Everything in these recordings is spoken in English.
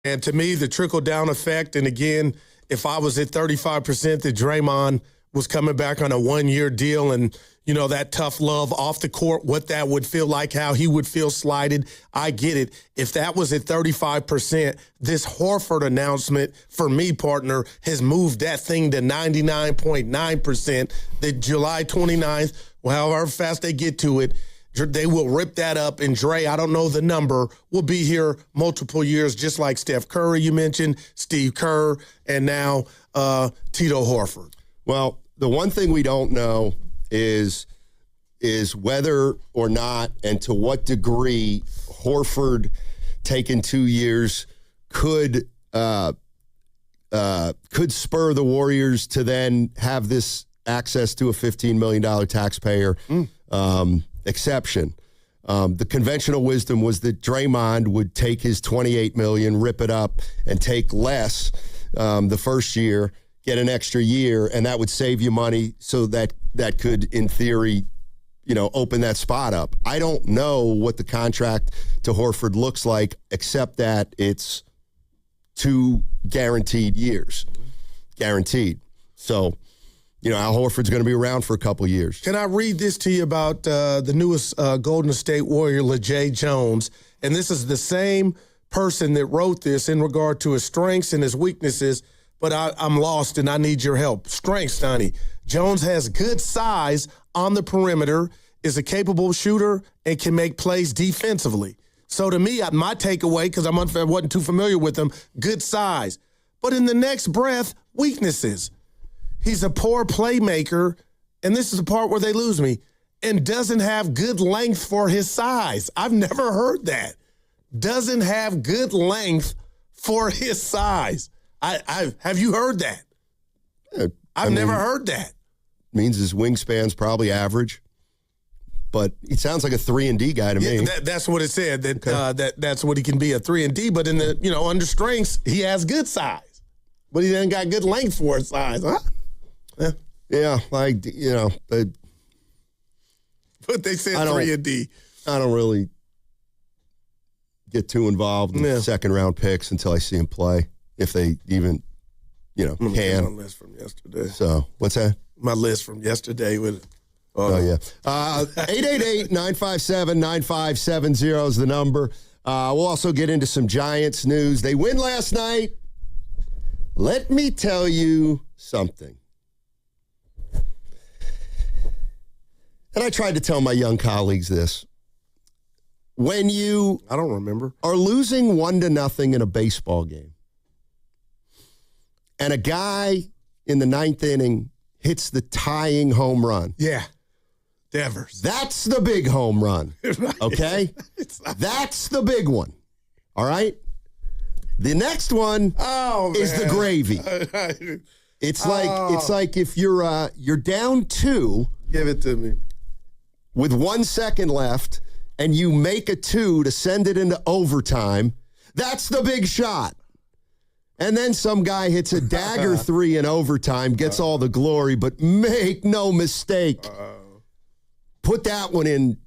And to me, the trickle-down effect, and again, if I was at 35% that Draymond was coming back on a one-year deal and, that tough love off the court, what that would feel like, how he would feel slighted, I get it. If that was at 35%, this Horford announcement, for me, partner, has moved that thing to 99.9%. That July 29th, however fast they get to it, they will rip that up, and Dre, I don't know the number, will be here multiple years, just like Steph Curry, you mentioned, Steve Kerr, and now Tito Horford. Well, the one thing we don't know is whether or not and to what degree Horford taking 2 years could spur the Warriors to then have this access to a $15 million taxpayer exception. The conventional wisdom was that Draymond would take his $28 million, rip it up, and take less the first year, get an extra year, and that would save you money so that could, in theory, open that spot up. I don't know what the contract to Horford looks like, except that it's 2 guaranteed years. Guaranteed. So, Al Horford's going to be around for a couple years. Can I read this to you about the newest Golden State Warrior, LeJay Jones? And this is the same person that wrote this in regard to his strengths and his weaknesses, but I'm lost and I need your help. Strengths, Donnie. Jones has good size on the perimeter, is a capable shooter, and can make plays defensively. So to me, my takeaway, because I wasn't too familiar with him, good size. But in the next breath, weaknesses. He's a poor playmaker, and this is the part where they lose me, and doesn't have good length for his size. I've never heard that. Doesn't have good length for his size. Have you heard that? I've never heard that. Means his wingspan's probably average, but he sounds like a 3-and-D guy to me. That's what it said. That's what he can be, a 3-and-D. But in the under strengths, he has good size, but he then got good length for his size, huh? Yeah, but they said 3-and-D. I don't really get too involved in second-round picks until I see him play, if they even, can. My list from yesterday. So, what's that? My list from yesterday with. Yeah. 888-957-9570 is the number. We'll also get into some Giants news. They win last night. Let me tell you something. And I tried to tell my young colleagues this. When you I don't remember. Are losing 1-0 in a baseball game, and a guy in the 9th inning hits the tying home run. Yeah. Devers. That's the big home run. Right. Okay? That's the big one. All right? The next one is the gravy. It's like if you're down 2. Give it to me. With 1 second left, and you make a 2 to send it into overtime. That's the big shot. And then some guy hits a dagger 3 in overtime, gets all the glory, but make no mistake. Put that one in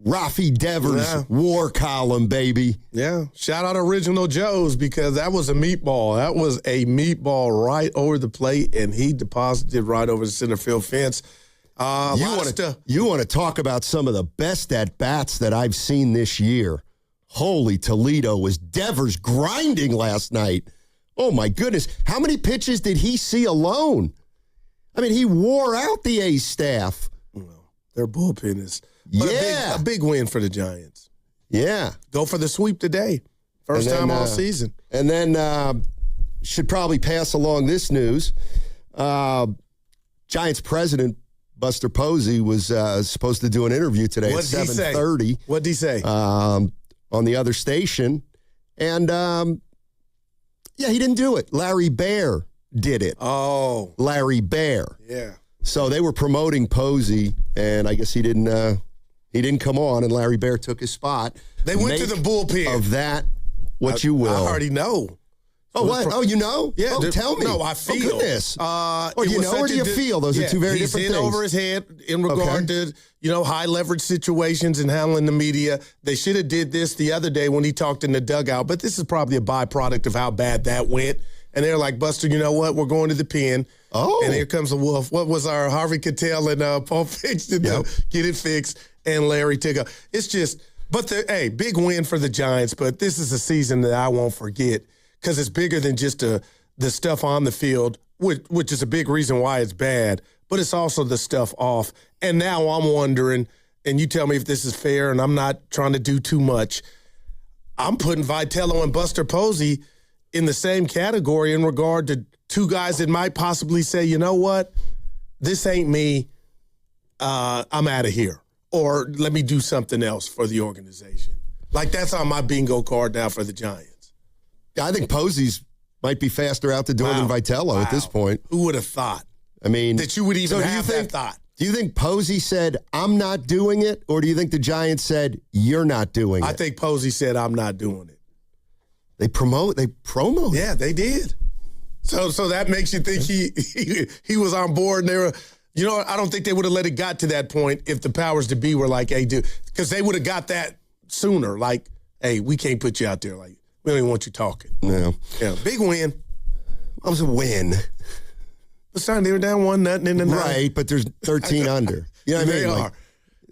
Rafi Devers' war column, baby. Yeah. Shout out Original Joe's, because that was a meatball. That was a meatball right over the plate, and he deposited right over the center field fence. You want to talk about some of the best at-bats that I've seen this year. Holy Toledo, was Devers grinding last night. Oh, my goodness. How many pitches did he see alone? I mean, he wore out the A's staff. Well, their bullpen is a big win for the Giants. Yeah. Go for the sweep today. First time all season. And then should probably pass along this news. Giants president Buster Posey was supposed to do an interview today at 7:30. What did he say? On the other station. And, he didn't do it. Larry Baer did it. Oh. Larry Baer. Yeah. So they were promoting Posey, and I guess he didn't come on, and Larry Baer took his spot. They went to the bullpen. Of that, what you will. I already know. Oh, what? Oh, you know? Yeah. Tell me. No, I feel. Oh, goodness. Or you know, or do you feel? Those are two very different things. He's in over his head in regard to, high leverage situations and handling the media. They should have did this the other day when he talked in the dugout, but this is probably a byproduct of how bad that went. And they're like, Buster, you know what? We're going to the pen. Oh. And here comes the wolf. What was our Harvey Keitel and Pulp Fiction? Get it fixed. And Larry Tigger. It's just, big win for the Giants, but this is a season that I won't forget because it's bigger than just the stuff on the field, which is a big reason why it's bad, but it's also the stuff off. And now I'm wondering, and you tell me if this is fair, and I'm not trying to do too much, I'm putting Vitello and Buster Posey in the same category in regard to two guys that might possibly say, you know what, this ain't me, I'm out of here. Or let me do something else for the organization. Like, that's on my bingo card now for the Giants. I think Posey's might be faster out the door than Vitello at this point. Who would have thought? I mean, that you would even have that thought. Do you think Posey said, I'm not doing it? Or do you think the Giants said, you're not doing it? I think Posey said, I'm not doing it. They promote. Yeah, they did. So that makes you think he was on board and they were, I don't think they would have let it got to that point if the powers to be were like, hey, dude, because they would have got that sooner. Like, hey, we can't put you out there. Like, we don't even want you talking. No. Yeah, big win. That was a win. They were down 1-0 in the ninth. Right, but there's 13 under. You know what I mean? They are.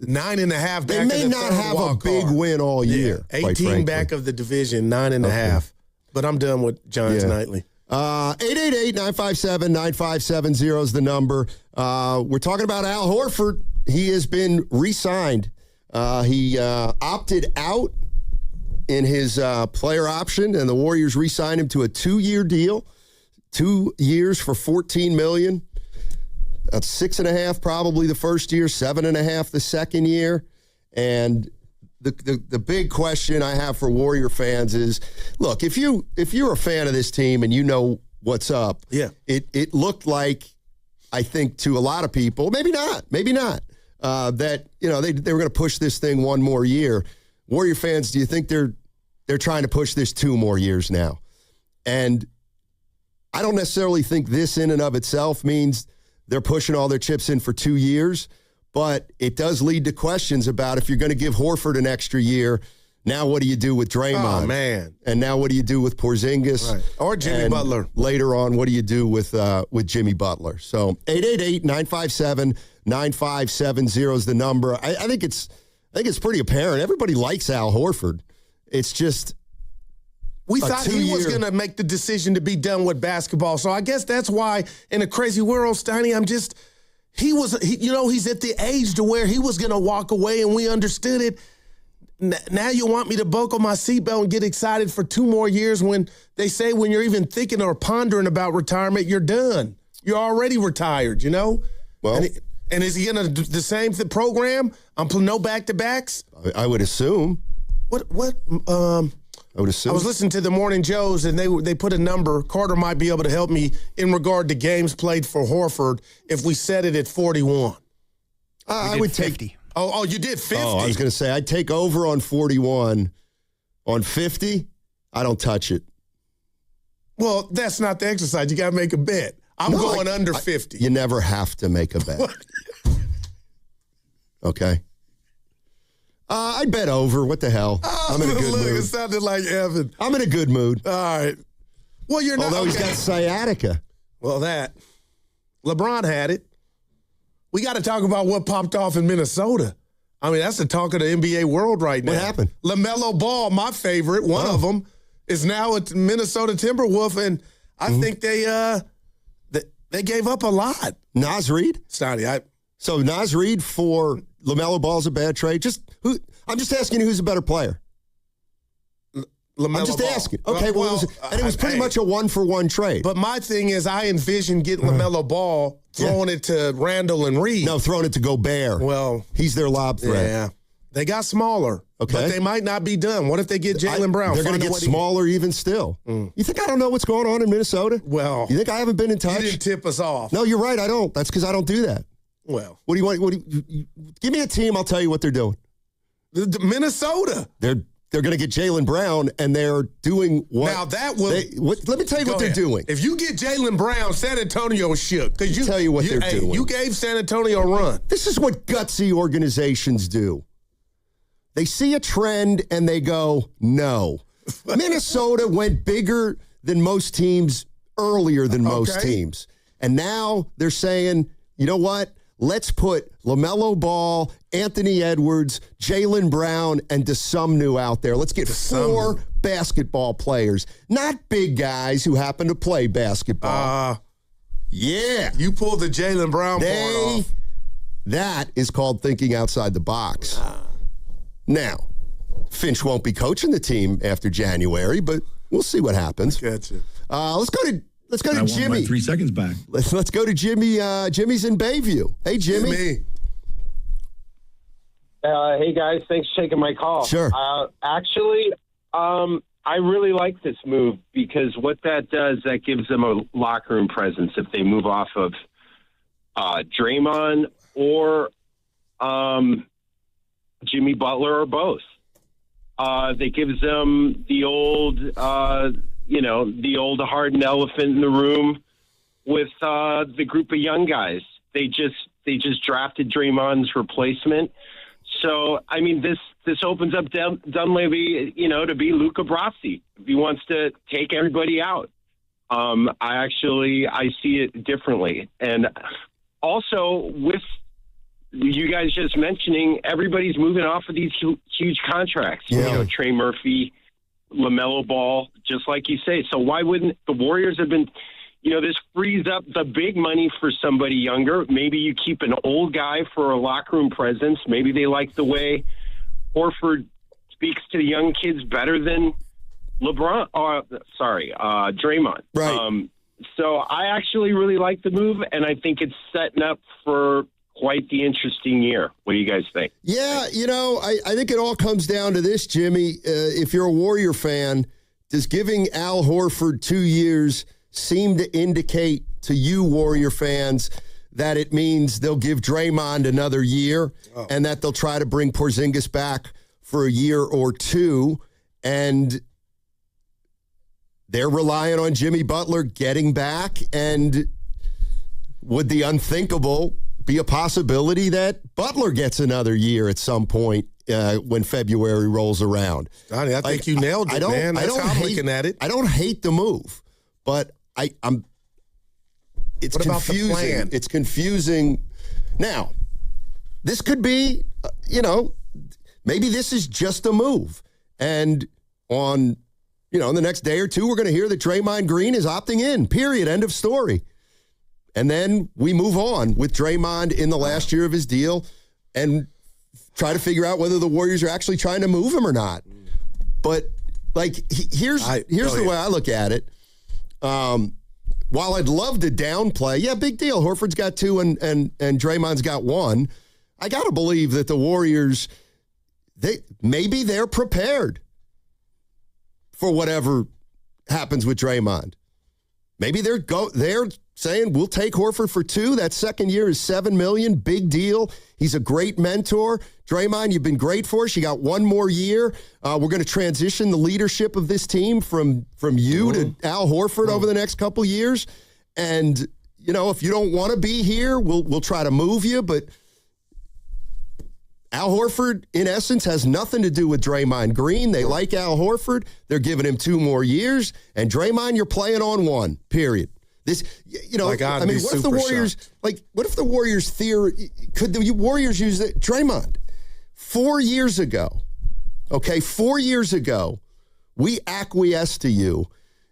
9.5 back. They may not have a big win all year. 18 back of the division, 9.5. Okay. But I'm done with Giants Nightly. 888-957-9570 is the number. We're talking about Al Horford. He has been re-signed. He opted out in his player option, and the Warriors re-signed him to a 2-year deal. 2 years for $14 million. That's 6.5 probably the first year, 7.5 the second year. And the big question I have for Warrior fans is, look, if you're a fan of this team and you know what's up, it looked like, I think to a lot of people, maybe not, that they were going to push this thing one more year. Warrior fans, do you think they're trying to push this 2 more years now? And I don't necessarily think this in and of itself means they're pushing all their chips in for 2 years, but it does lead to questions about if you're going to give Horford an extra year, now what do you do with Draymond? Oh, man. And now what do you do with Porzingis? Right. Or Jimmy Butler. Later on, what do you do with Jimmy Butler? So 888-957-9570 is the number. I think it's pretty apparent. Everybody likes Al Horford. It's just... We thought he was going to make the decision to be done with basketball. So I guess that's why in a crazy world, Steiny, he's at the age to where he was going to walk away and we understood it. Now you want me to buckle my seatbelt and get excited for 2 more years when they say when you're even thinking or pondering about retirement, you're done. You're already retired, Well, and is he going to do the same program? No back-to-backs? I would assume. What? I would assume. I was listening to the Morning Joes, and they put a number. Carter might be able to help me in regard to games played for Horford if we set it at 41. I would take 50. Oh, you did 50. Oh, I was going to say, I'd take over on 41. On 50, I don't touch it. Well, that's not the exercise. You got to make a bet. I'm going under 50. You never have to make a bet. Okay. I'd bet over. What the hell? I'm in a good mood. It sounded like Evan. I'm in a good mood. All right. Well, you're not. Although he's got sciatica. Well, LeBron had it. We got to talk about what popped off in Minnesota. I mean, that's the talk of the NBA world right now. What happened? Lamelo Ball, my favorite, one of them, is now a Minnesota Timberwolf, and I think they gave up a lot. Naz Reid? So Naz Reid for LaMelo Ball's a bad trade. I'm just asking who's a better player. LaMelo I'm just Ball. asking. Okay, it was pretty much a 1-for-1 trade. But my thing is, I envision getting LaMelo Ball, throwing it to Randall and Reed. No, throwing it to Gobert. Well, he's their lob threat. Yeah, they got smaller. Okay, but they might not be done. What if they get Jaylen Brown? They're going to get smaller even still. You think I don't know what's going on in Minnesota? Well, you think I haven't been in touch? You didn't tip us off. No, you're right. I don't. That's because I don't do that. Well, what do you want? Give me a team. I'll tell you what they're doing. Minnesota. They're they're going to get Jaylen Brown, and they're doing what? Now that will. Let me tell you what they're doing. If you get Jaylen Brown, San Antonio is shook. Let me tell you what they're doing. You gave San Antonio a run. This is what gutsy organizations do. They see a trend and they go, no. Minnesota went bigger than most teams earlier than most teams. And now they're saying, you know what? Let's put Lamelo Ball, Anthony Edwards, Jaylen Brown, and Desumnu out there. Let's get 4 basketball players, not big guys who happen to play basketball. Yeah. You pulled the Jaylen Brown part off. That is called thinking outside the box. Now, Finch won't be coaching the team after January, but we'll see what happens. Gotcha. Let's go to Jimmy. I want my 3 seconds back. Let's go to Jimmy. Jimmy's in Bayview. Hey, Jimmy. Hey, guys. Thanks for taking my call. Sure. Actually, I really like this move because what that does, that gives them a locker room presence if they move off of Draymond or Jimmy Butler or both. That gives them the old, the old hardened elephant in the room with the group of young guys. They just drafted Draymond's replacement. So, I mean, this opens up Dunleavy, to be Luca Brasi if he wants to take everybody out. I see it differently. And also with you guys just mentioning, everybody's moving off of these huge contracts. Yeah. Trey Murphy, LaMelo Ball, just like you say. So why wouldn't the Warriors have been, this frees up the big money for somebody younger. Maybe you keep an old guy for a locker room presence. Maybe they like the way Horford speaks to the young kids better than Draymond. Right. So I actually really like the move, and I think it's setting up for quite the interesting year. What do you guys think? Yeah, I think it all comes down to this, Jimmy. If you're a Warrior fan, does giving Al Horford 2 years seem to indicate to you Warrior fans that it means they'll give Draymond another year and that they'll try to bring Porzingis back for a year or two, and they're relying on Jimmy Butler getting back? And would the unthinkable be a possibility that Butler gets another year at some point when February rolls around? Donnie, I think you nailed it, man. That's how I'm looking at it. I don't hate the move, but it's what about confusing. the plan? It's confusing. Now, this could be, maybe this is just a move. And on, in the next day or two, we're going to hear that Draymond Green is opting in, period, end of story. And then we move on with Draymond in the last year of his deal and try to figure out whether the Warriors are actually trying to move him or not. But, here's the way I look at it. While I'd love to downplay, big deal. Horford's got 2 and Draymond's got 1. I got to believe that the Warriors, maybe they're prepared for whatever happens with Draymond. Maybe they're saying, we'll take Horford for 2. That second year is $7 million. Big deal. He's a great mentor. Draymond, you've been great for us. You got 1 more year. We're going to transition the leadership of this team from you to Al Horford over the next couple years. And, if you don't want to be here, we'll try to move you. But Al Horford, in essence, has nothing to do with Draymond Green. They like Al Horford. They're giving him 2 more years. And Draymond, you're playing on 1, period. This, what if the Warriors, what if the Warriors could the Warriors use it? Draymond, 4 years ago, 4 years ago, we acquiesced to you.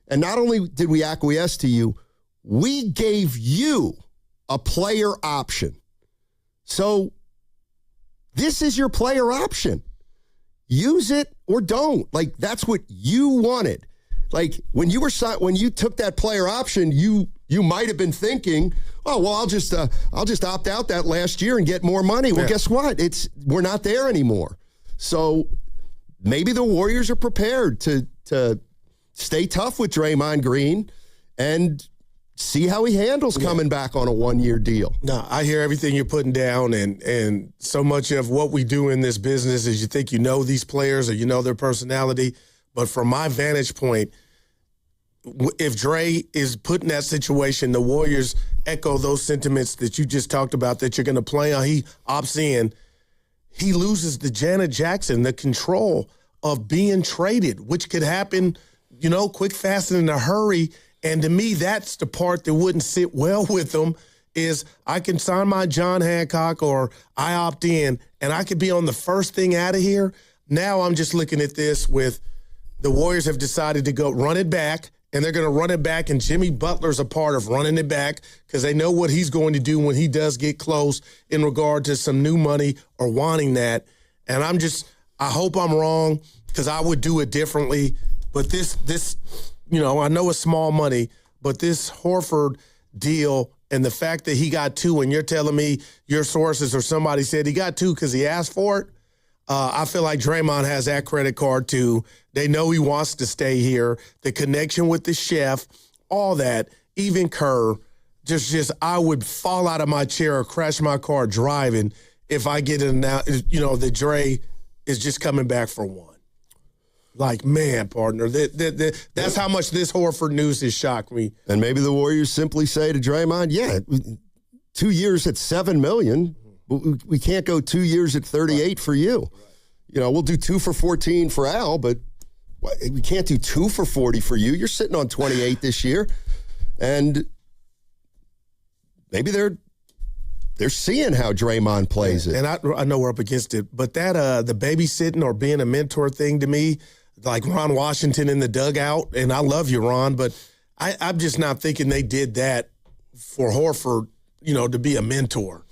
And not only did we acquiesce to you, we gave you a player option. So this is your player option. Use it or don't. That's what you wanted. When you took that player option, you might have been thinking, oh, well, I'll just opt out that last year and get more money. Well, guess what? We're not there anymore. So maybe the Warriors are prepared to stay tough with Draymond Green and see how he handles coming back on a 1-year deal. No, I hear everything you're putting down, and so much of what we do in this business is you think you know these players or you know their personality. But from my vantage point, if Dre is put in that situation, the Warriors echo those sentiments that you just talked about that you're going to play on. He opts in. He loses to Janet Jackson, the control of being traded, which could happen, quick, fast, and in a hurry. And to me, that's the part that wouldn't sit well with them is I can sign my John Hancock or I opt in and I could be on the first thing out of here. Now I'm just looking at this with the Warriors have decided to go run it back, and they're going to run it back, and Jimmy Butler's a part of running it back because they know what he's going to do when he does get close in regard to some new money or wanting that. And I hope I'm wrong because I would do it differently. But this, I know it's small money, but this Horford deal and the fact that he got 2 and you're telling me your sources or somebody said he got 2 because he asked for it, I feel like Draymond has that credit card too. They know he wants to stay here. The connection with the chef, all that, even Kerr, I would fall out of my chair or crash my car driving if I get it now, that Dre is just coming back for 1. Like, man, partner, that's how much this Horford news has shocked me. And maybe the Warriors simply say to Draymond, 2 years at $7 million. We can't go 2 years at 38 for you. We'll do 2 for 14 for Al, but we can't do 2 for 40 for you. You're sitting on 28 this year. And maybe they're seeing how Draymond plays it. And I know we're up against it, but that the babysitting or being a mentor thing to me, like Ron Washington in the dugout, and I love you, Ron, but I'm just not thinking they did that for Horford, to be a mentor.